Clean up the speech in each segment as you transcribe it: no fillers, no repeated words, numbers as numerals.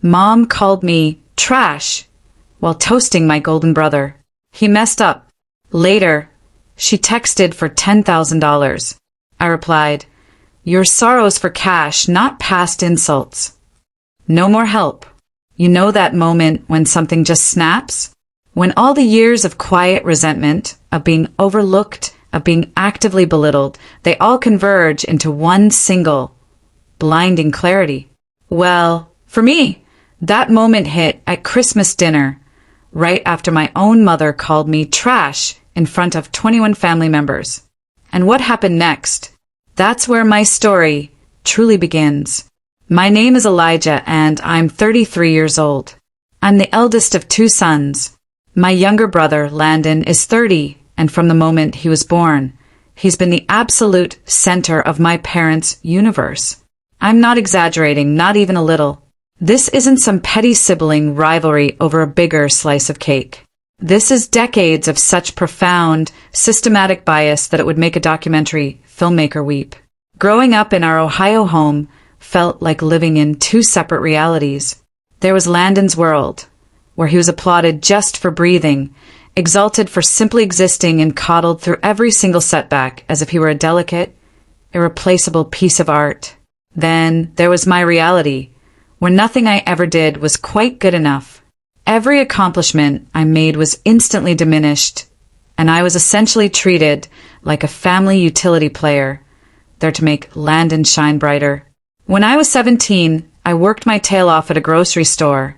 Mom called me trash while toasting my golden brother. He messed up. Later, she texted for $10,000. I replied, "Your sorrow's for cash, not past insults." No more help. You know that moment when something just snaps? When all the years of quiet resentment, of being overlooked, of being actively belittled, they all converge into one single, blinding clarity. Well, for me, that moment hit at Christmas dinner, right after my own mother called me trash in front of 21 family members. And what happened next? That's where my story truly begins. My name is Elijah, and I'm 33 years old. I'm the eldest of two sons. My younger brother, Landon, is 30, and from the moment he was born, he's been the absolute center of my parents' universe. I'm not exaggerating, not even a little. This isn't some petty sibling rivalry over a bigger slice of cake. This is decades of such profound, systematic bias that it would make a documentary filmmaker weep. Growing up in our Ohio home felt like living in two separate realities. There was Landon's world, where he was applauded just for breathing, exalted for simply existing, and coddled through every single setback as if he were a delicate, irreplaceable piece of art. Then there was my reality, where nothing I ever did was quite good enough. Every accomplishment I made was instantly diminished, and I was essentially treated like a family utility player, there to make Landon shine brighter. When I was 17, I worked my tail off at a grocery store,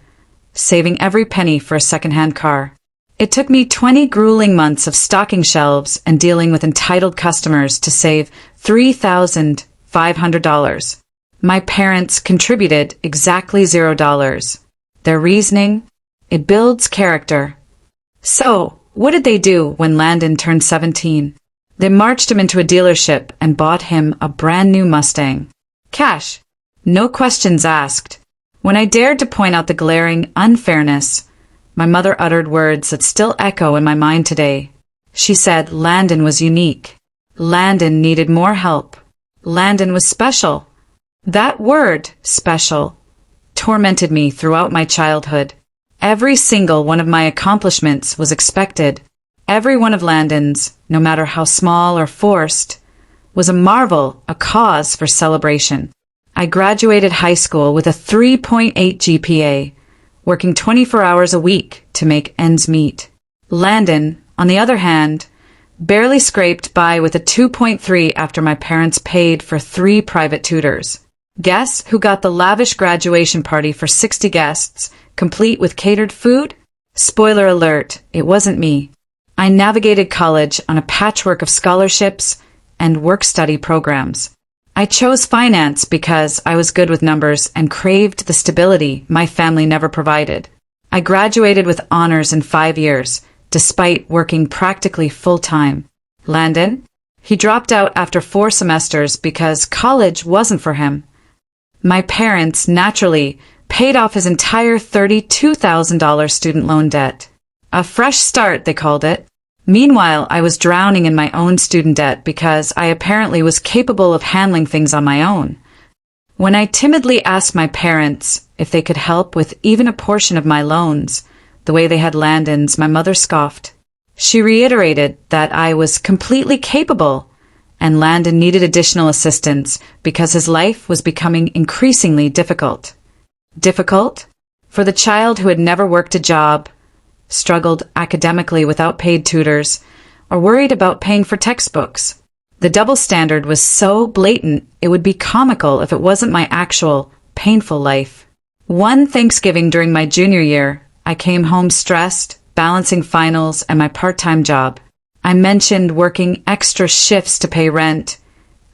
saving every penny for a secondhand car. It took me 20 grueling months of stocking shelves and dealing with entitled customers to save $3,500. My parents contributed exactly $0. Their reasoning? It builds character. So, what did they do when Landon turned 17? They marched him into a dealership and bought him a brand new Mustang. Cash. No questions asked. When I dared to point out the glaring unfairness, my mother uttered words that still echo in my mind today. She said Landon was unique. Landon needed more help. Landon was special. That word, special, tormented me throughout my childhood. Every single one of my accomplishments was expected. Every one of Landon's, no matter how small or forced, was a marvel, a cause for celebration. I graduated high school with a 3.8 GPA, working 24 hours a week to make ends meet. Landon, on the other hand, barely scraped by with a 2.3 after my parents paid for 3 private tutors. Guess who got the lavish graduation party for 60 guests, complete with catered food? Spoiler alert, it wasn't me. I navigated college on a patchwork of scholarships and work-study programs. I chose finance because I was good with numbers and craved the stability my family never provided. I graduated with honors in 5 years, despite working practically full-time. Landon? He dropped out after 4 semesters because college wasn't for him. My parents, naturally, paid off his entire $32,000 student loan debt. A fresh start, they called it. Meanwhile, I was drowning in my own student debt because I apparently was capable of handling things on my own. When I timidly asked my parents if they could help with even a portion of my loans, the way they had Landon's, my mother scoffed. She reiterated that I was completely capable, and Landon needed additional assistance because his life was becoming increasingly difficult. Difficult? For the child who had never worked a job, struggled academically without paid tutors, or worried about paying for textbooks. The double standard was so blatant it would be comical if it wasn't my actual, painful life. One Thanksgiving during my junior year, I came home stressed, balancing finals and my part-time job. I mentioned working extra shifts to pay rent,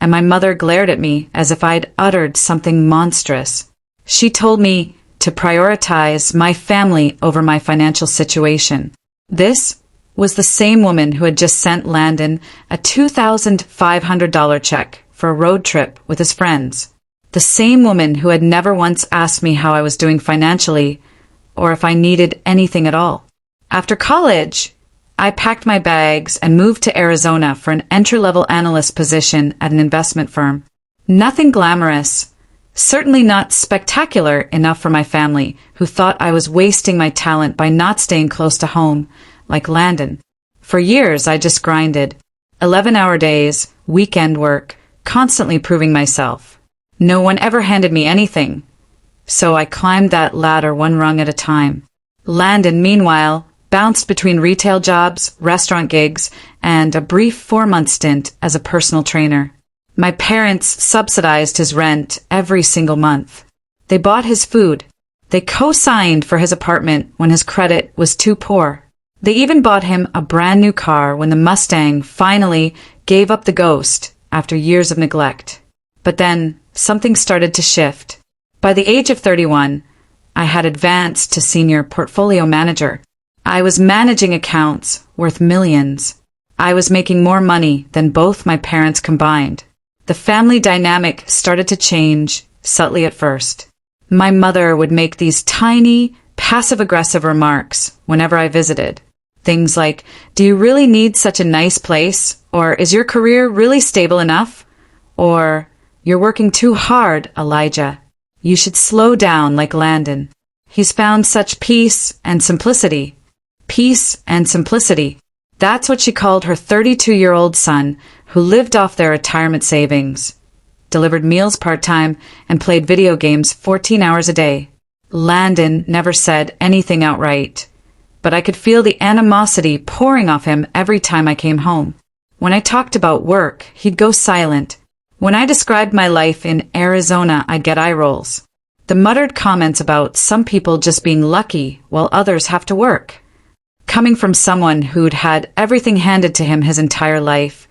and my mother glared at me as if I'd uttered something monstrous. She told me to prioritize my family over my financial situation. This was the same woman who had just sent Landon a $2,500 check for a road trip with his friends. The same woman who had never once asked me how I was doing financially or if I needed anything at all. After college, I packed my bags and moved to Arizona for an entry-level analyst position at an investment firm. Nothing glamorous, Certainly not spectacular enough for my family, who thought I was wasting my talent by not staying close to home, like Landon. For years, I just grinded. 11-hour days, weekend work, constantly proving myself. No one ever handed me anything. So I climbed that ladder one rung at a time. Landon, meanwhile, bounced between retail jobs, restaurant gigs, and a brief 4-month stint as a personal trainer. My parents subsidized his rent every single month. They bought his food. They co-signed for his apartment when his credit was too poor. They even bought him a brand new car when the Mustang finally gave up the ghost after years of neglect. But then something started to shift. By the age of 31, I had advanced to senior portfolio manager. I was managing accounts worth millions. I was making more money than both my parents combined. The family dynamic started to change, subtly at first. My mother would make these tiny, passive-aggressive remarks whenever I visited. Things like, "Do you really need such a nice place?" Or, "Is your career really stable enough?" Or, "You're working too hard, Elijah. You should slow down like Landon. He's found such peace and simplicity." Peace and simplicity. That's what she called her 32-year-old son, who lived off their retirement savings, delivered meals part-time, and played video games 14 hours a day. Landon never said anything outright, but I could feel the animosity pouring off him every time I came home. When I talked about work, he'd go silent. When I described my life in Arizona, I'd get eye rolls. The muttered comments about some people just being lucky while others have to work. Coming from someone who'd had everything handed to him his entire life,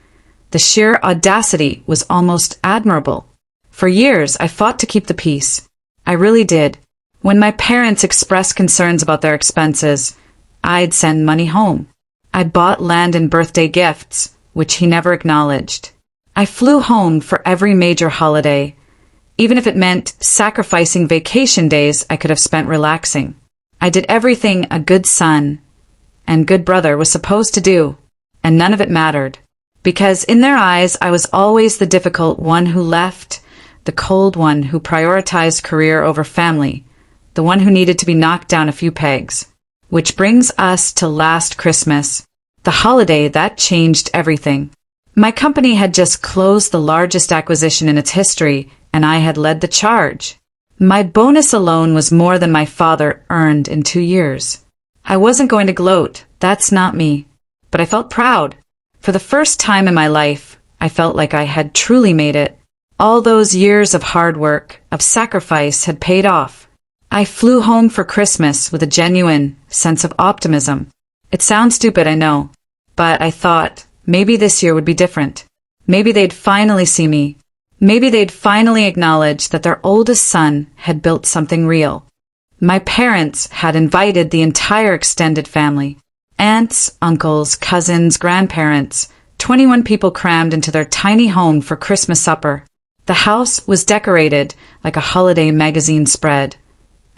the sheer audacity was almost admirable. For years, I fought to keep the peace. I really did. When my parents expressed concerns about their expenses, I'd send money home. I bought Landon birthday gifts, which he never acknowledged. I flew home for every major holiday, even if it meant sacrificing vacation days I could have spent relaxing. I did everything a good son and good brother was supposed to do, and none of it mattered. Because in their eyes, I was always the difficult one who left, the cold one who prioritized career over family, the one who needed to be knocked down a few pegs. Which brings us to last Christmas, the holiday that changed everything. My company had just closed the largest acquisition in its history, and I had led the charge. My bonus alone was more than my father earned in 2 years. I wasn't going to gloat, that's not me, but I felt proud. For the first time in my life, I felt like I had truly made it. All those years of hard work, of sacrifice had paid off. I flew home for Christmas with a genuine sense of optimism. It sounds stupid, I know, but I thought maybe this year would be different. Maybe they'd finally see me. Maybe they'd finally acknowledge that their oldest son had built something real. My parents had invited the entire extended family. Aunts, uncles, cousins, grandparents, 21 people crammed into their tiny home for Christmas supper. The house was decorated like a holiday magazine spread,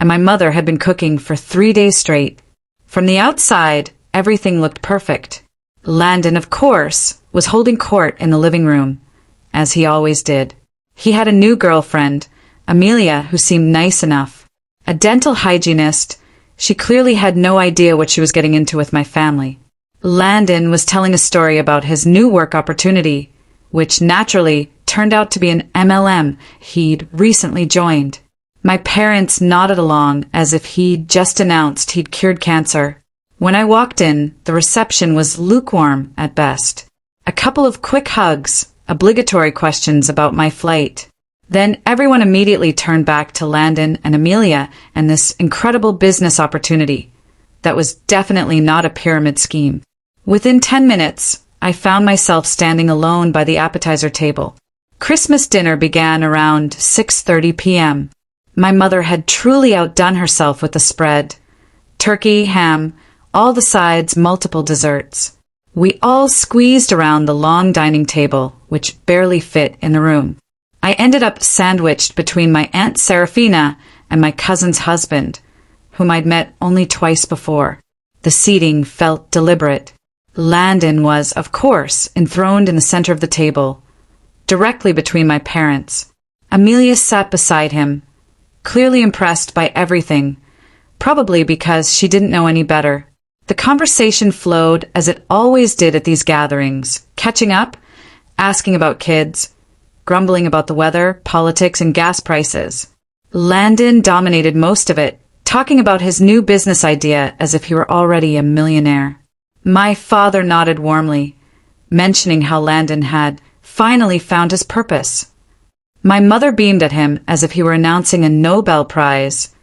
and my mother had been cooking for 3 days straight. From the outside, everything looked perfect. Landon, of course, was holding court in the living room, as he always did. He had a new girlfriend, Amelia, who seemed nice enough. A dental hygienist, she clearly had no idea what she was getting into with my family. Landon was telling a story about his new work opportunity, which naturally turned out to be an MLM he'd recently joined. My parents nodded along as if he'd just announced he'd cured cancer. When I walked in, the reception was lukewarm at best. A couple of quick hugs, obligatory questions about my flight. Then everyone immediately turned back to Landon and Amelia and this incredible business opportunity that was definitely not a pyramid scheme. Within 10 minutes, I found myself standing alone by the appetizer table. Christmas dinner began around 6:30 p.m. My mother had truly outdone herself with the spread. Turkey, ham, all the sides, multiple desserts. We all squeezed around the long dining table, which barely fit in the room. I ended up sandwiched between my Aunt Serafina and my cousin's husband, whom I'd met only twice before. The seating felt deliberate. Landon was, of course, enthroned in the center of the table, directly between my parents. Amelia sat beside him, clearly impressed by everything, probably because she didn't know any better. The conversation flowed as it always did at these gatherings, catching up, asking about kids, grumbling about the weather, politics, and gas prices. Landon dominated most of it, talking about his new business idea as if he were already a millionaire. My father nodded warmly, mentioning how Landon had finally found his purpose. My mother beamed at him as if he were announcing a Nobel Prize,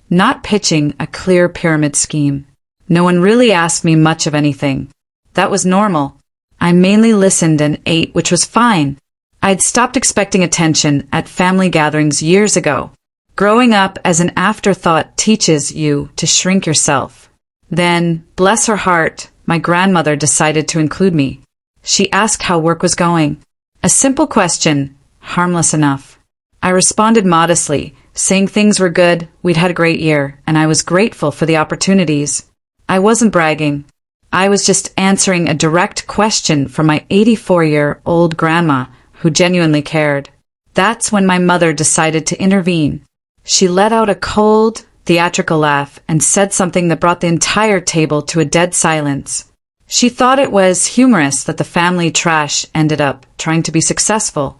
not pitching a clear pyramid scheme. No one really asked me much of anything. That was normal. I mainly listened and ate, which was fine. I'd stopped expecting attention at family gatherings years ago. Growing up as an afterthought teaches you to shrink yourself. Then, bless her heart, my grandmother decided to include me. She asked how work was going. A simple question, harmless enough. I responded modestly, saying things were good, we'd had a great year, and I was grateful for the opportunities. I wasn't bragging. I was just answering a direct question from my 84-year-old grandma, who genuinely cared. That's when my mother decided to intervene. She let out a cold, theatrical laugh and said something that brought the entire table to a dead silence. She thought it was humorous that the family trash ended up trying to be successful.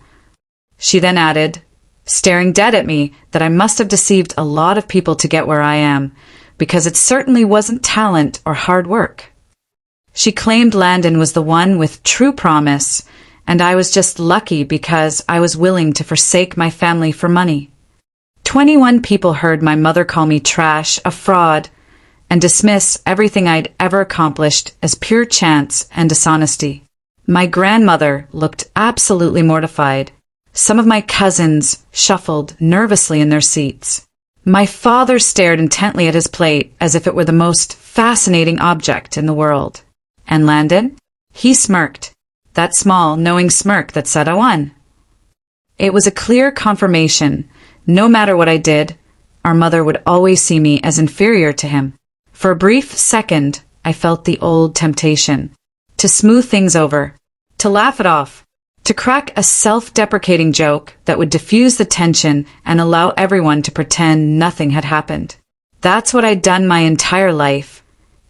She then added, staring dead at me, that I must have deceived a lot of people to get where I am, because it certainly wasn't talent or hard work. She claimed Landon was the one with true promise, and I was just lucky because I was willing to forsake my family for money. 21 people heard my mother call me trash, a fraud, and dismiss everything I'd ever accomplished as pure chance and dishonesty. My grandmother looked absolutely mortified. Some of my cousins shuffled nervously in their seats. My father stared intently at his plate as if it were the most fascinating object in the world. And Landon? He smirked. That small, knowing smirk that said I won. It was a clear confirmation. No matter what I did, our mother would always see me as inferior to him. For a brief second, I felt the old temptation. To smooth things over. To laugh it off. To crack a self-deprecating joke that would diffuse the tension and allow everyone to pretend nothing had happened. That's what I'd done my entire life.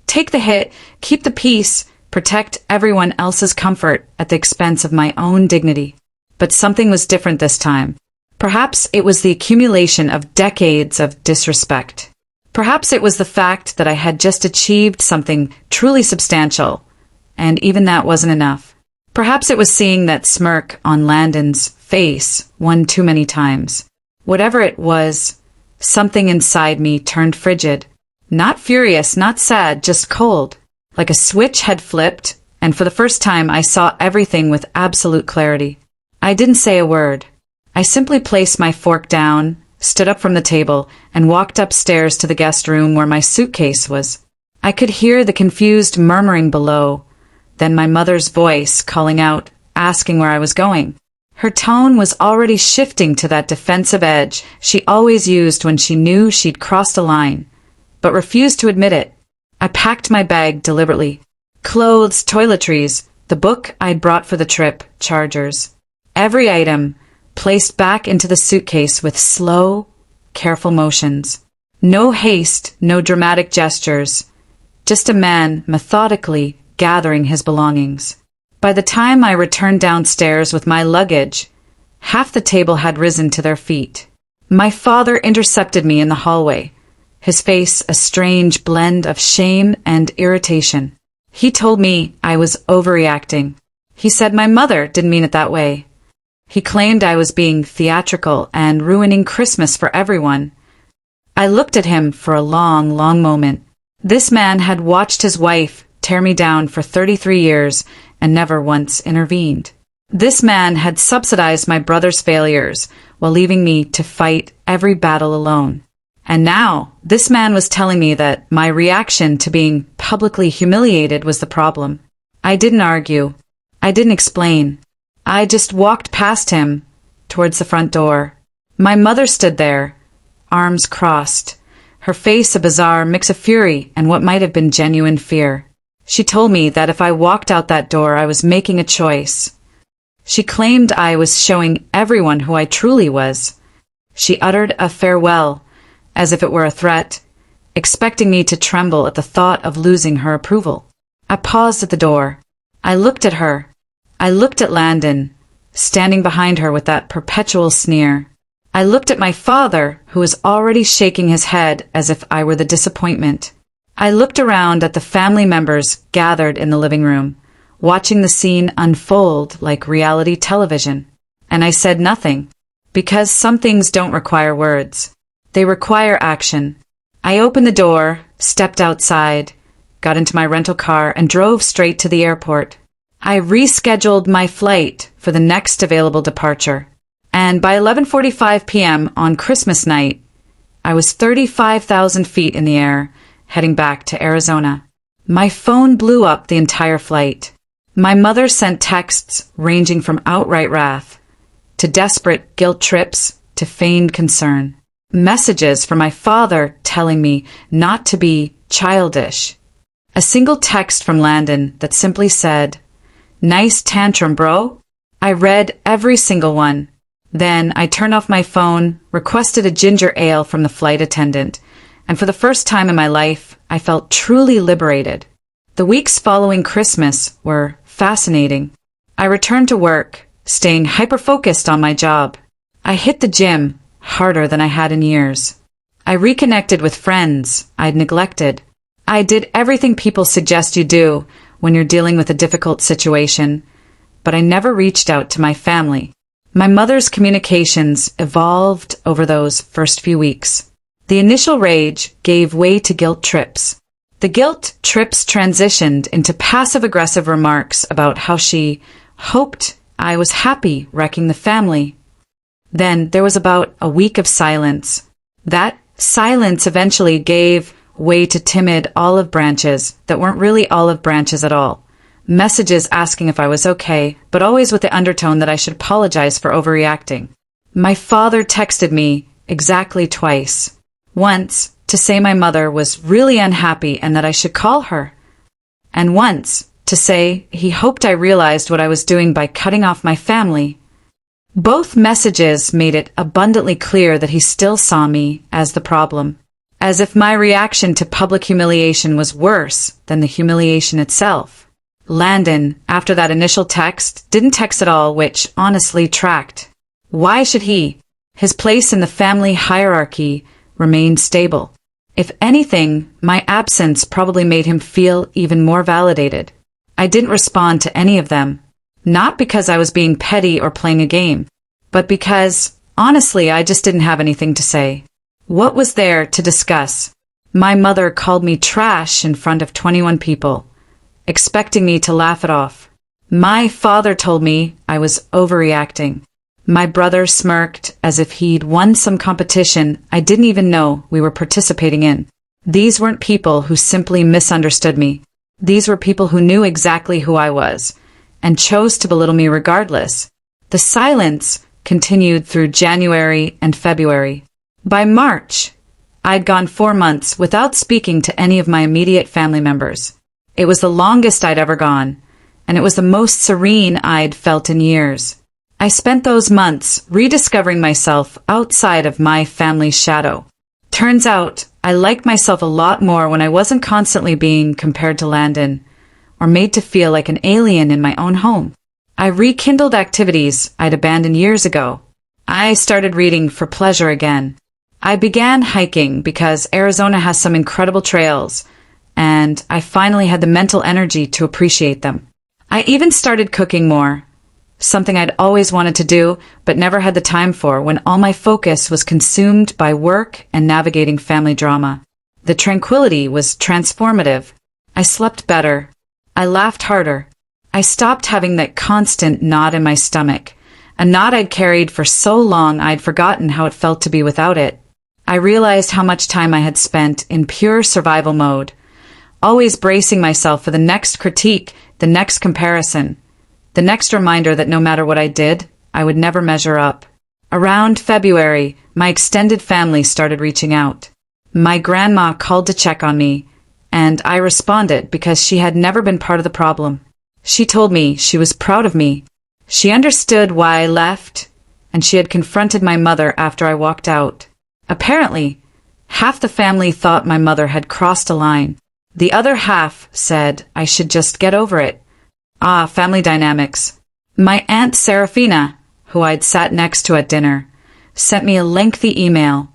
Take the hit, keep the peace, protect everyone else's comfort at the expense of my own dignity. But something was different this time. Perhaps it was the accumulation of decades of disrespect. Perhaps it was the fact that I had just achieved something truly substantial, and even that wasn't enough. Perhaps it was seeing that smirk on Landon's face one too many times. Whatever it was, something inside me turned frigid. Not furious, not sad, just cold. Like a switch had flipped, and for the first time I saw everything with absolute clarity. I didn't say a word. I simply placed my fork down, stood up from the table, and walked upstairs to the guest room where my suitcase was. I could hear the confused murmuring below, then my mother's voice calling out, asking where I was going. Her tone was already shifting to that defensive edge she always used when she knew she'd crossed a line, but refused to admit it. I packed my bag deliberately. Clothes, toiletries, the book I'd brought for the trip, chargers. Every item placed back into the suitcase with slow, careful motions. No haste, no dramatic gestures. Just a man methodically gathering his belongings. By the time I returned downstairs with my luggage, half the table had risen to their feet. My father intercepted me in the hallway, his face a strange blend of shame and irritation. He told me I was overreacting. He said my mother didn't mean it that way. He claimed I was being theatrical and ruining Christmas for everyone. I looked at him for a long, long moment. This man had watched his wife tear me down for 33 years and never once intervened. This man had subsidized my brother's failures while leaving me to fight every battle alone. And now, this man was telling me that my reaction to being publicly humiliated was the problem. I didn't argue. I didn't explain. I just walked past him, towards the front door. My mother stood there, arms crossed, her face a bizarre mix of fury and what might have been genuine fear. She told me that if I walked out that door, I was making a choice. She claimed I was showing everyone who I truly was. She uttered a farewell, as if it were a threat, expecting me to tremble at the thought of losing her approval. I paused at the door. I looked at her. I looked at Landon, standing behind her with that perpetual sneer. I looked at my father, who was already shaking his head as if I were the disappointment. I looked around at the family members gathered in the living room, watching the scene unfold like reality television. And I said nothing, because some things don't require words. They require action. I opened the door, stepped outside, got into my rental car, and drove straight to the airport. I rescheduled my flight for the next available departure. And by 11:45 p.m. on Christmas night, I was 35,000 feet in the air, heading back to Arizona. My phone blew up the entire flight. My mother sent texts ranging from outright wrath to desperate guilt trips to feigned concern. Messages from my father telling me not to be childish. A single text from Landon that simply said, "Nice tantrum, bro." I read every single one. Then I turned off my phone, requested a ginger ale from the flight attendant, and for the first time in my life, I felt truly liberated. The weeks following Christmas were fascinating. I returned to work, staying hyper-focused on my job. I hit the gym harder than I had in years. I reconnected with friends I'd neglected. I did everything people suggest you do when you're dealing with a difficult situation, but I never reached out to my family. My mother's communications evolved over those first few weeks. The initial rage gave way to guilt trips. The guilt trips transitioned into passive-aggressive remarks about how she hoped I was happy wrecking the family. Then there was about a week of silence. That silence eventually gave way to timid olive branches that weren't really olive branches at all. Messages asking if I was okay, but always with the undertone that I should apologize for overreacting. My father texted me exactly twice. Once to say my mother was really unhappy and that I should call her. And once to say he hoped I realized what I was doing by cutting off my family. Both messages made it abundantly clear that he still saw me as the problem, as if my reaction to public humiliation was worse than the humiliation itself. Landon, after that initial text, didn't text at all, which honestly tracked. Why should he? His place in the family hierarchy remained stable. If anything, my absence probably made him feel even more validated. I didn't respond to any of them. Not because I was being petty or playing a game, but because, honestly, I just didn't have anything to say. What was there to discuss? My mother called me trash in front of 21 people, expecting me to laugh it off. My father told me I was overreacting. My brother smirked as if he'd won some competition I didn't even know we were participating in. These weren't people who simply misunderstood me. These were people who knew exactly who I was, and chose to belittle me regardless. The silence continued through January and February. By March, I'd gone 4 months without speaking to any of my immediate family members. It was the longest I'd ever gone, and it was the most serene I'd felt in years. I spent those months rediscovering myself outside of my family's shadow. Turns out, I liked myself a lot more when I wasn't constantly being compared to Landon, or made to feel like an alien in my own home. I rekindled activities I'd abandoned years ago. I started reading for pleasure again. I began hiking because Arizona has some incredible trails, and I finally had the mental energy to appreciate them. I even started cooking more, something I'd always wanted to do but never had the time for when all my focus was consumed by work and navigating family drama. The tranquility was transformative. I slept better. I laughed harder. I stopped having that constant knot in my stomach, a knot I'd carried for so long I'd forgotten how it felt to be without it. I realized how much time I had spent in pure survival mode, always bracing myself for the next critique, the next comparison, the next reminder that no matter what I did, I would never measure up. Around February, my extended family started reaching out. My grandma called to check on me, and I responded because she had never been part of the problem. She told me she was proud of me. She understood why I left, and she had confronted my mother after I walked out. Apparently, half the family thought my mother had crossed a line. The other half said I should just get over it. Ah, family dynamics. My Aunt Serafina, who I'd sat next to at dinner, sent me a lengthy email,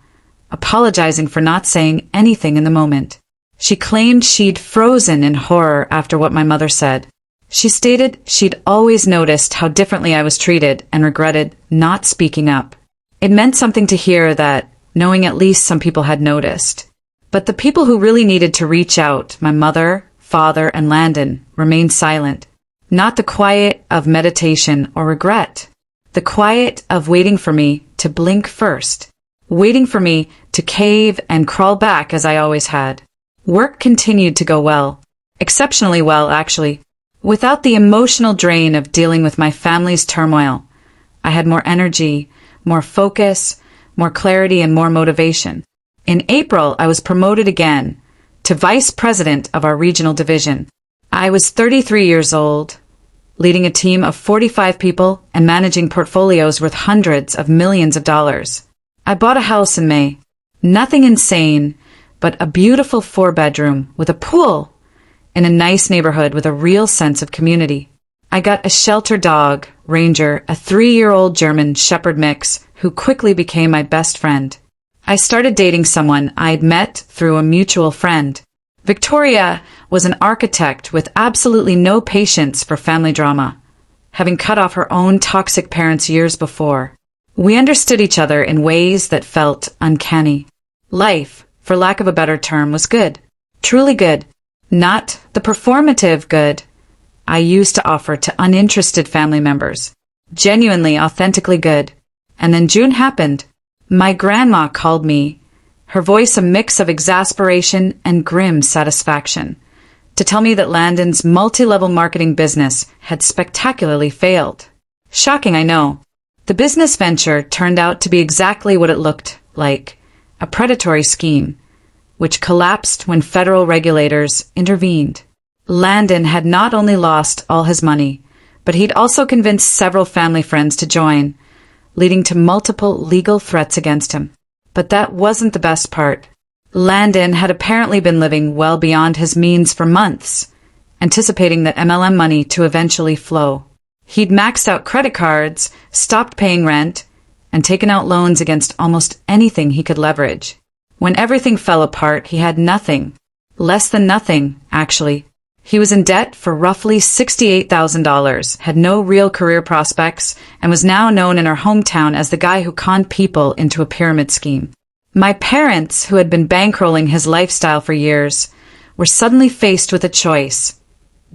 apologizing for not saying anything in the moment. She claimed she'd frozen in horror after what my mother said. She stated she'd always noticed how differently I was treated and regretted not speaking up. It meant something to hear that, knowing at least some people had noticed. But the people who really needed to reach out, my mother, father, and Landon, remained silent. Not the quiet of meditation or regret. The quiet of waiting for me to blink first. Waiting for me to cave and crawl back as I always had. Work continued to go well. Exceptionally well, actually. Without the emotional drain of dealing with my family's turmoil. I had more energy, more focus, more clarity, and more motivation. In April, I was promoted again to vice president of our regional division. I was 33 years old, leading a team of 45 people and managing portfolios worth hundreds of millions of dollars. I bought a house in May. Nothing insane, but a beautiful 4-bedroom with a pool in a nice neighborhood with a real sense of community. I got a shelter dog, Ranger, a 3-year-old German Shepherd mix who quickly became my best friend. I started dating someone I'd met through a mutual friend. Victoria was an architect with absolutely no patience for family drama, having cut off her own toxic parents years before. We understood each other in ways that felt uncanny. Life, for lack of a better term, was good. Truly good. Not the performative good I used to offer to uninterested family members. Genuinely, authentically good. And then June happened. My grandma called me, her voice a mix of exasperation and grim satisfaction, to tell me that Landon's multi-level marketing business had spectacularly failed. Shocking, I know. The business venture turned out to be exactly what it looked like, a predatory scheme, which collapsed when federal regulators intervened. Landon had not only lost all his money, but he'd also convinced several family friends to join, leading to multiple legal threats against him. But that wasn't the best part. Landon had apparently been living well beyond his means for months, anticipating that MLM money to eventually flow. He'd maxed out credit cards, stopped paying rent, and taken out loans against almost anything he could leverage. When everything fell apart, he had nothing. Less than nothing, actually. He was in debt for roughly $68,000, had no real career prospects, and was now known in our hometown as the guy who conned people into a pyramid scheme. My parents, who had been bankrolling his lifestyle for years, were suddenly faced with a choice: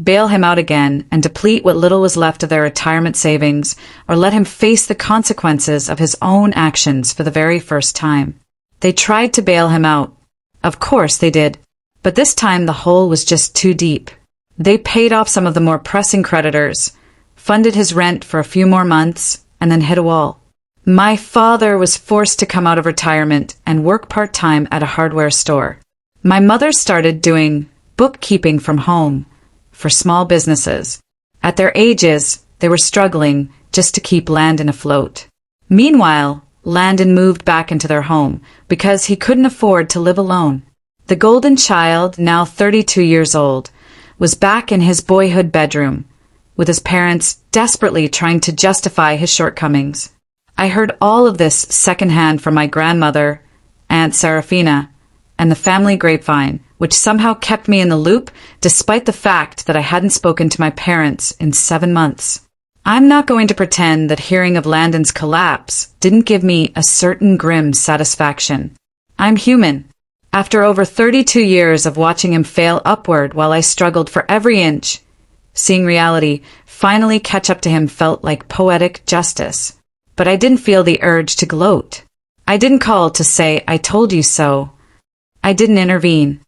bail him out again and deplete what little was left of their retirement savings, or let him face the consequences of his own actions for the very first time. They tried to bail him out. Of course they did. But this time the hole was just too deep. They paid off some of the more pressing creditors, funded his rent for a few more months, and then hit a wall. My father was forced to come out of retirement and work part-time at a hardware store. My mother started doing bookkeeping from home for small businesses. At their ages, they were struggling just to keep Landon afloat. Meanwhile, Landon moved back into their home because he couldn't afford to live alone. The golden child, now 32 years old, was back in his boyhood bedroom, with his parents desperately trying to justify his shortcomings. I heard all of this secondhand from my grandmother, Aunt Serafina, and the family grapevine, which somehow kept me in the loop despite the fact that I hadn't spoken to my parents in 7 months. I'm not going to pretend that hearing of Landon's collapse didn't give me a certain grim satisfaction. I'm human. After over 32 years of watching him fail upward while I struggled for every inch, seeing reality finally catch up to him felt like poetic justice. But I didn't feel the urge to gloat. I didn't call to say, "I told you so." I didn't intervene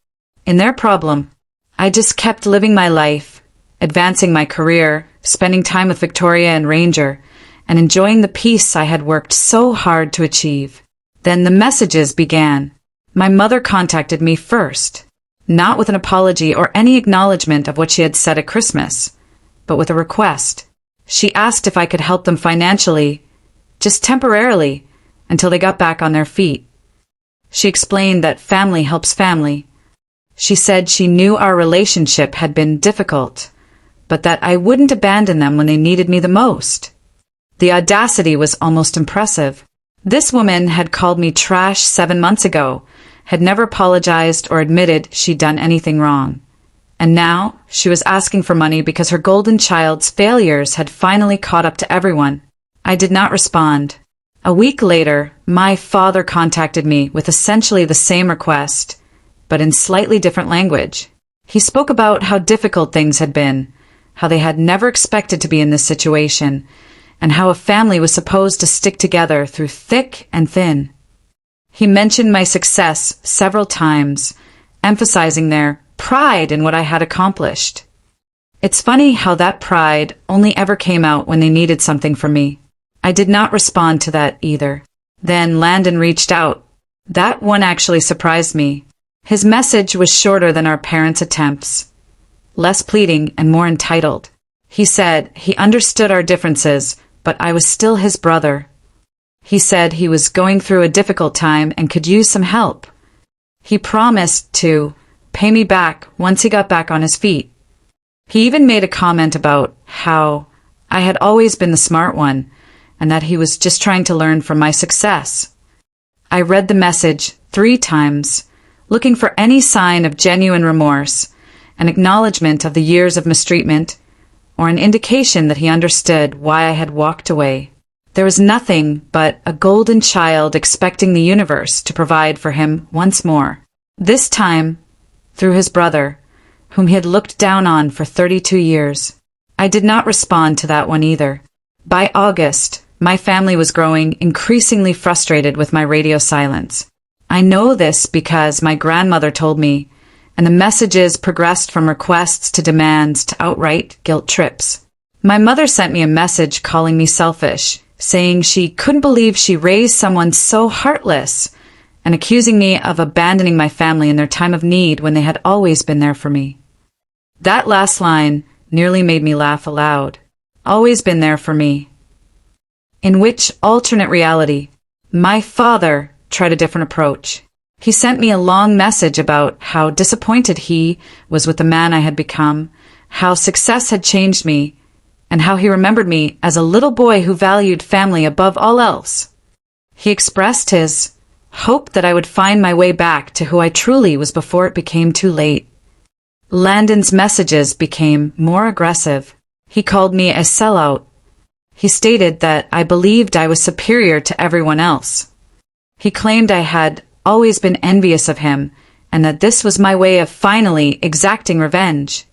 in their problem. I just kept living my life, advancing my career, spending time with Victoria and Ranger, and enjoying the peace I had worked so hard to achieve. Then the messages began. My mother contacted me first, not with an apology or any acknowledgement of what she had said at Christmas, but with a request. She asked if I could help them financially, just temporarily, until they got back on their feet. She explained that family helps family. She said she knew our relationship had been difficult, but that I wouldn't abandon them when they needed me the most. The audacity was almost impressive. This woman had called me trash 7 months ago, had never apologized or admitted she'd done anything wrong. And now she was asking for money because her golden child's failures had finally caught up to everyone. I did not respond. A week later, my father contacted me with essentially the same request, but in slightly different language. He spoke about how difficult things had been, how they had never expected to be in this situation, and how a family was supposed to stick together through thick and thin. He mentioned my success several times, emphasizing their pride in what I had accomplished. It's funny how that pride only ever came out when they needed something from me. I did not respond to that either. Then Landon reached out. That one actually surprised me. His message was shorter than our parents' attempts, less pleading and more entitled. He said he understood our differences, but I was still his brother. He said he was going through a difficult time and could use some help. He promised to pay me back once he got back on his feet. He even made a comment about how I had always been the smart one and that he was just trying to learn from my success. I read the message 3 times, looking for any sign of genuine remorse, an acknowledgement of the years of mistreatment, or an indication that he understood why I had walked away. There was nothing but a golden child expecting the universe to provide for him once more. This time, through his brother, whom he had looked down on for 32 years. I did not respond to that one either. By August, my family was growing increasingly frustrated with my radio silence. I know this because my grandmother told me, and the messages progressed from requests to demands to outright guilt trips. My mother sent me a message calling me selfish, saying she couldn't believe she raised someone so heartless, and accusing me of abandoning my family in their time of need when they had always been there for me. That last line nearly made me laugh aloud. Always been there for me. In which alternate reality, my father tried a different approach. He sent me a long message about how disappointed he was with the man I had become, how success had changed me, and how he remembered me as a little boy who valued family above all else. He expressed his hope that I would find my way back to who I truly was before it became too late. Landon's messages became more aggressive. He called me a sellout. He stated that I believed I was superior to everyone else. He claimed I had always been envious of him, and that this was my way of finally exacting revenge.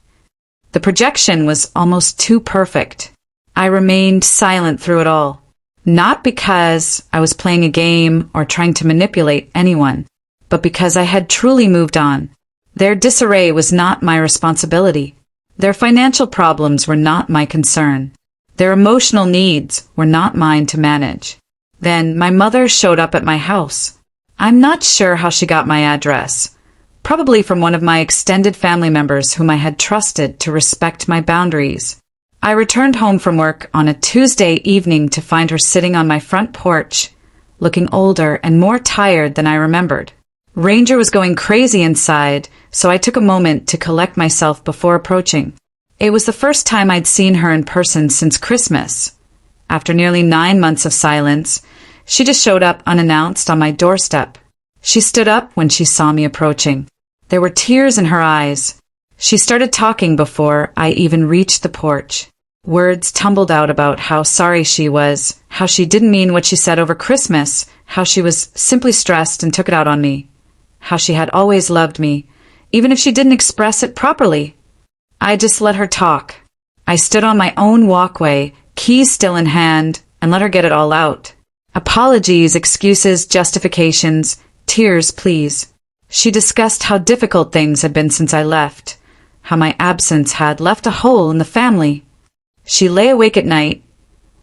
The projection was almost too perfect. I remained silent through it all. Not because I was playing a game or trying to manipulate anyone, but because I had truly moved on. Their disarray was not my responsibility. Their financial problems were not my concern. Their emotional needs were not mine to manage. Then my mother showed up at my house. I'm not sure how she got my address. Probably from one of my extended family members whom I had trusted to respect my boundaries. I returned home from work on a Tuesday evening to find her sitting on my front porch, looking older and more tired than I remembered. Ranger was going crazy inside, so I took a moment to collect myself before approaching. It was the first time I'd seen her in person since Christmas. After nearly 9 months of silence, she just showed up unannounced on my doorstep. She stood up when she saw me approaching. There were tears in her eyes. She started talking before I even reached the porch. Words tumbled out about how sorry she was, how she didn't mean what she said over Christmas, how she was simply stressed and took it out on me, how she had always loved me, even if she didn't express it properly. I just let her talk. I stood on my own walkway, keys still in hand, and let her get it all out. Apologies, excuses, justifications, tears, please. She discussed how difficult things had been since I left, how my absence had left a hole in the family. She lay awake at night,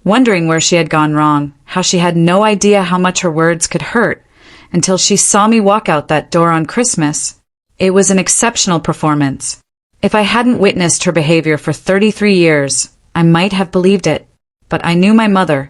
wondering where she had gone wrong, how she had no idea how much her words could hurt, until she saw me walk out that door on Christmas. It was an exceptional performance. If I hadn't witnessed her behavior for 33 years, I might have believed it. But I knew my mother.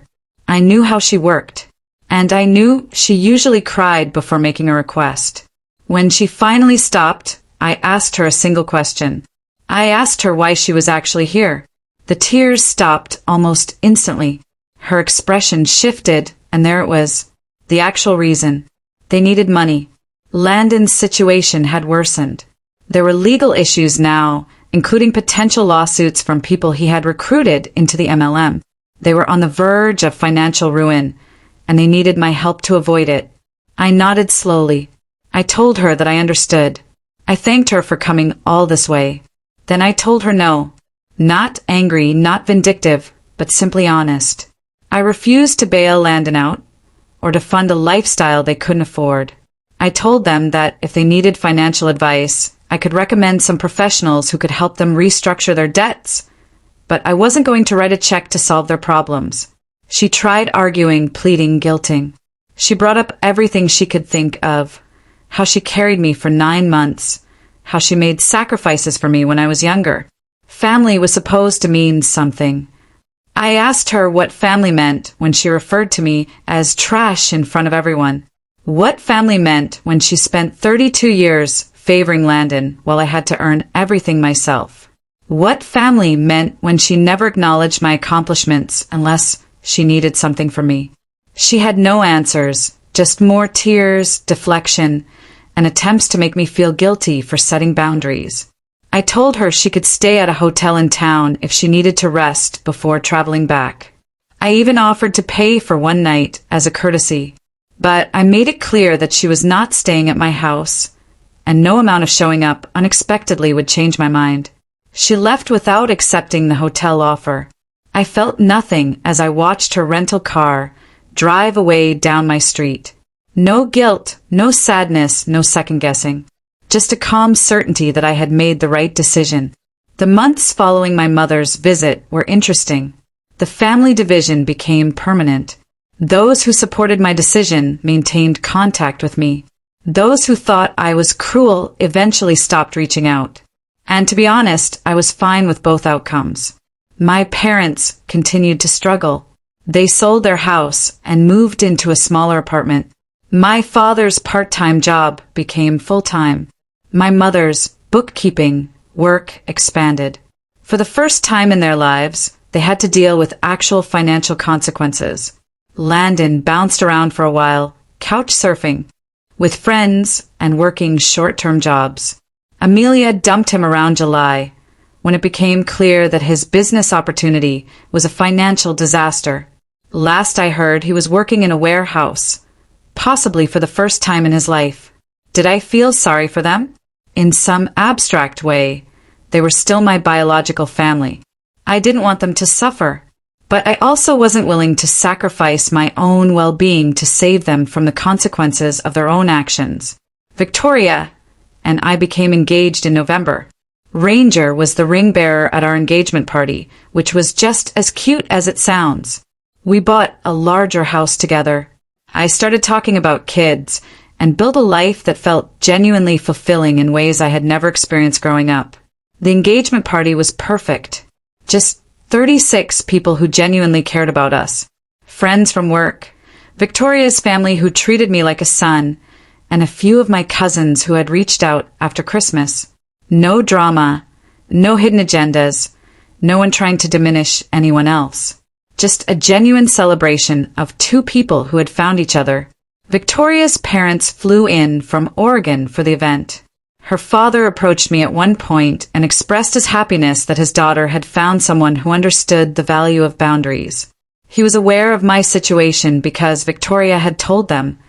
I knew how she worked. And I knew she usually cried before making a request. When she finally stopped, I asked her a single question. I asked her why she was actually here. The tears stopped almost instantly. Her expression shifted, and there it was. The actual reason. They needed money. Landon's situation had worsened. There were legal issues now, including potential lawsuits from people he had recruited into the MLM. They were on the verge of financial ruin, and they needed my help to avoid it. I nodded slowly. I told her that I understood. I thanked her for coming all this way. Then I told her no. Not angry, not vindictive, but simply honest. I refused to bail Landon out, or to fund a lifestyle they couldn't afford. I told them that if they needed financial advice, I could recommend some professionals who could help them restructure their debts. But I wasn't going to write a check to solve their problems. She tried arguing, pleading, guilting. She brought up everything she could think of. How she carried me for 9 months. How she made sacrifices for me when I was younger. Family was supposed to mean something. I asked her what family meant when she referred to me as trash in front of everyone. What family meant when she spent 32 years favoring Landon while I had to earn everything myself. What family meant when she never acknowledged my accomplishments unless she needed something from me. She had no answers, just more tears, deflection, and attempts to make me feel guilty for setting boundaries. I told her she could stay at a hotel in town if she needed to rest before traveling back. I even offered to pay for one night as a courtesy, but I made it clear that she was not staying at my house, and no amount of showing up unexpectedly would change my mind. She left without accepting the hotel offer. I felt nothing as I watched her rental car drive away down my street. No guilt, no sadness, no second-guessing. Just a calm certainty that I had made the right decision. The months following my mother's visit were interesting. The family division became permanent. Those who supported my decision maintained contact with me. Those who thought I was cruel eventually stopped reaching out. And to be honest, I was fine with both outcomes. My parents continued to struggle. They sold their house and moved into a smaller apartment. My father's part-time job became full-time. My mother's bookkeeping work expanded. For the first time in their lives, they had to deal with actual financial consequences. Landon bounced around for a while, couch surfing, with friends and working short-term jobs. Amelia dumped him around July, when it became clear that his business opportunity was a financial disaster. Last I heard, he was working in a warehouse, possibly for the first time in his life. Did I feel sorry for them? In some abstract way, they were still my biological family. I didn't want them to suffer, but I also wasn't willing to sacrifice my own well-being to save them from the consequences of their own actions. Victoria and I became engaged in November. Ranger was the ring bearer at our engagement party, which was just as cute as it sounds. We bought a larger house together. I started talking about kids and built a life that felt genuinely fulfilling in ways I had never experienced growing up. The engagement party was perfect. Just 36 people who genuinely cared about us. Friends from work, Victoria's family who treated me like a son, and a few of my cousins who had reached out after Christmas. No drama, no hidden agendas, no one trying to diminish anyone else. Just a genuine celebration of two people who had found each other. Victoria's parents flew in from Oregon for the event. Her father approached me at one point and expressed his happiness that his daughter had found someone who understood the value of boundaries. He was aware of my situation because Victoria had told them,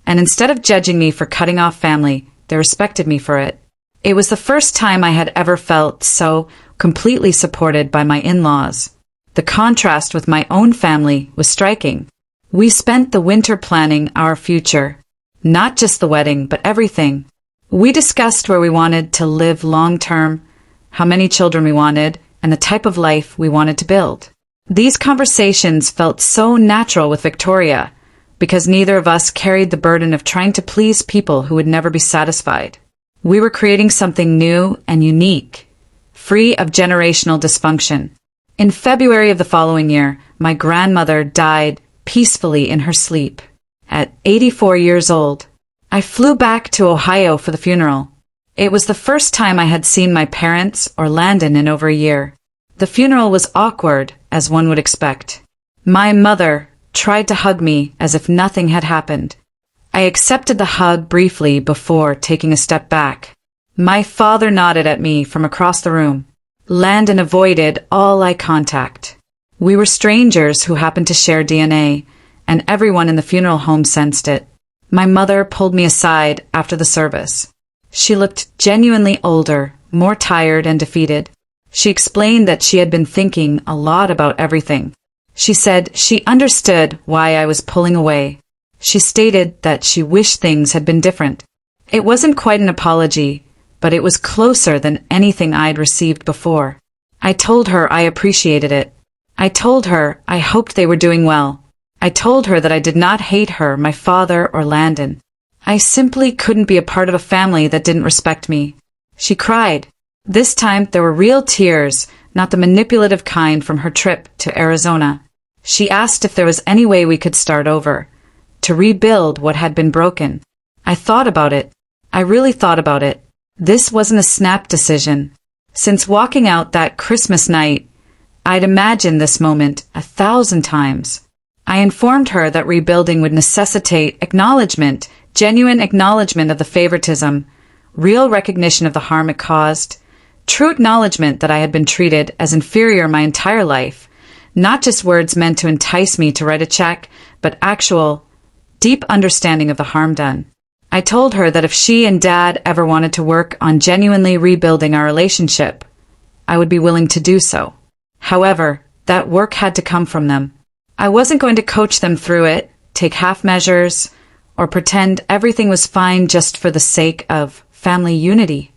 and instead of judging me for cutting off family, they respected me for it. It was the first time I had ever felt so completely supported by my in-laws. The contrast with my own family was striking. We spent the winter planning our future. Not just the wedding, but everything. We discussed where we wanted to live long-term, how many children we wanted, and the type of life we wanted to build. These conversations felt so natural with Victoria, because neither of us carried the burden of trying to please people who would never be satisfied. We were creating something new and unique, free of generational dysfunction. In February of the following year, my grandmother died peacefully in her sleep. At 84 years old, I flew back to Ohio for the funeral. It was the first time I had seen my parents or Landon in over a year. The funeral was awkward, as one would expect. My mother tried to hug me as if nothing had happened. I accepted the hug briefly before taking a step back. My father nodded at me from across the room. Landon avoided all eye contact. We were strangers who happened to share DNA, and everyone in the funeral home sensed it. My mother pulled me aside after the service. She looked genuinely older, more tired and defeated. She explained that she had been thinking a lot about everything. She said she understood why I was pulling away. She stated that she wished things had been different. It wasn't quite an apology, but it was closer than anything I'd received before. I told her I appreciated it. I told her I hoped they were doing well. I told her that I did not hate her, my father, or Landon. I simply couldn't be a part of a family that didn't respect me. She cried. This time there were real tears, not the manipulative kind from her trip to Arizona. She asked if there was any way we could start over, to rebuild what had been broken. I thought about it. I really thought about it. This wasn't a snap decision. Since walking out that Christmas night, I'd imagined this moment 1,000 times. I informed her that rebuilding would necessitate acknowledgement, genuine acknowledgement of the favoritism, real recognition of the harm it caused, true acknowledgement that I had been treated as inferior my entire life, not just words meant to entice me to write a check, but actual, deep understanding of the harm done. I told her that if she and Dad ever wanted to work on genuinely rebuilding our relationship, I would be willing to do so. However, that work had to come from them. I wasn't going to coach them through it, take half measures, or pretend everything was fine just for the sake of family unity.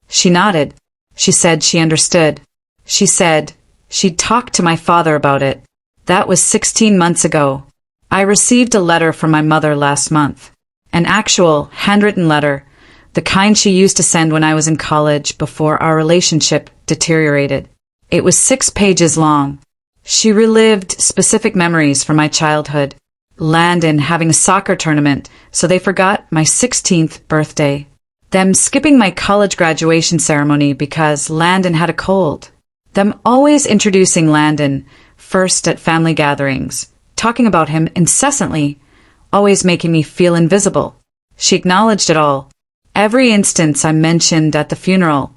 She nodded. She said she understood. She said she'd talked to my father about it. That was 16 months ago. I received a letter from my mother last month. An actual, handwritten letter, the kind she used to send when I was in college before our relationship deteriorated. It was 6 pages long. She relived specific memories from my childhood. Landon having a soccer tournament, so they forgot my 16th birthday. Them skipping my college graduation ceremony because Landon had a cold. Them always introducing Landon first at family gatherings, talking about him incessantly, always making me feel invisible. She acknowledged it all. Every instance I mentioned at the funeral,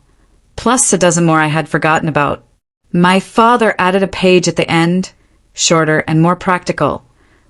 plus a dozen more I had forgotten about. My father added a page at the end, shorter and more practical,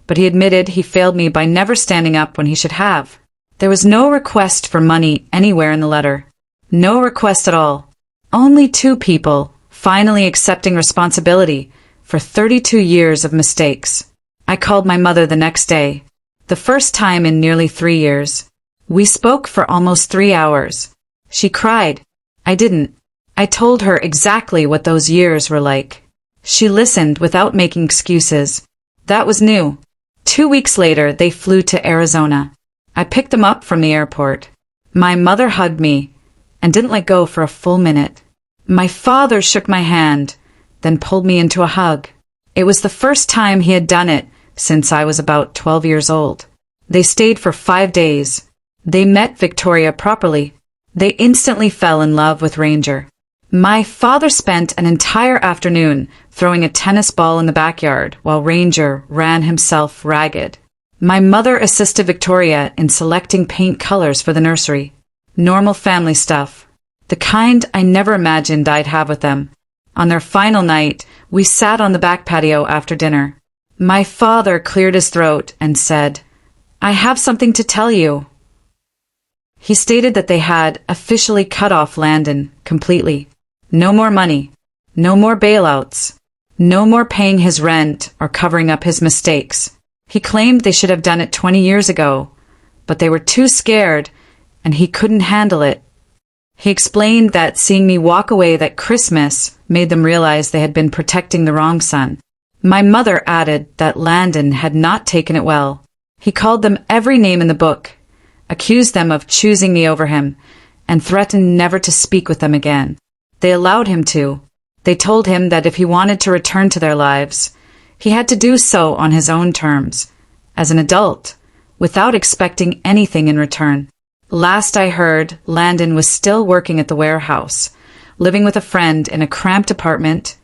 but he admitted he failed me by never standing up when he should have. There was no request for money anywhere in the letter. No request at all. Only 2 people finally accepting responsibility for 32 years of mistakes. I called my mother the next day, the first time in nearly 3 years. We spoke for almost 3 hours. She cried. I didn't. I told her exactly what those years were like. She listened without making excuses. That was new. 2 weeks later, they flew to Arizona. I picked them up from the airport. My mother hugged me and didn't let go for a full minute. My father shook my hand, then pulled me into a hug. It was the first time he had done it since I was about 12 years old. They stayed for 5 days. They met Victoria properly. They instantly fell in love with Ranger. My father spent an entire afternoon throwing a tennis ball in the backyard while Ranger ran himself ragged. My mother assisted Victoria in selecting paint colors for the nursery. Normal family stuff. The kind I never imagined I'd have with them. On their final night, we sat on the back patio after dinner. My father cleared his throat and said, "I have something to tell you." He stated that they had officially cut off Landon completely. No more money. No more bailouts. No more paying his rent or covering up his mistakes. He claimed they should have done it 20 years ago, but they were too scared and he couldn't handle it. He explained that seeing me walk away that Christmas made them realize they had been protecting the wrong son. My mother added that Landon had not taken it well. He called them every name in the book, accused them of choosing me over him, and threatened never to speak with them again. They allowed him to. They told him that if he wanted to return to their lives, he had to do so on his own terms, as an adult, without expecting anything in return. Last I heard, Landon was still working at the warehouse, living with a friend in a cramped apartment,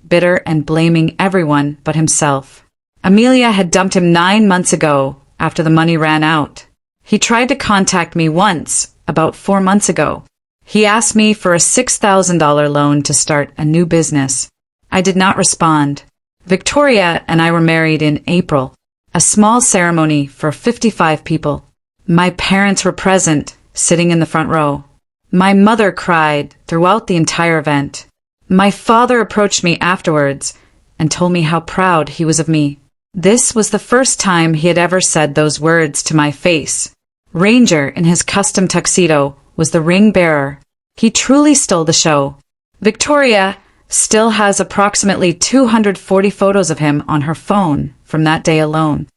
bitter and blaming everyone but himself. Amelia had dumped him 9 months ago after the money ran out. He tried to contact me once, about 4 months ago. He asked me for a $6,000 loan to start a new business. I did not respond. Victoria and I were married in April, a small ceremony for 55 people. My parents were present, sitting in the front row. My mother cried throughout the entire event. My father approached me afterwards and told me how proud he was of me. This was the first time he had ever said those words to my face. Ranger, in his custom tuxedo, was the ring bearer. He truly stole the show. Victoria still has approximately 240 photos of him on her phone from that day alone.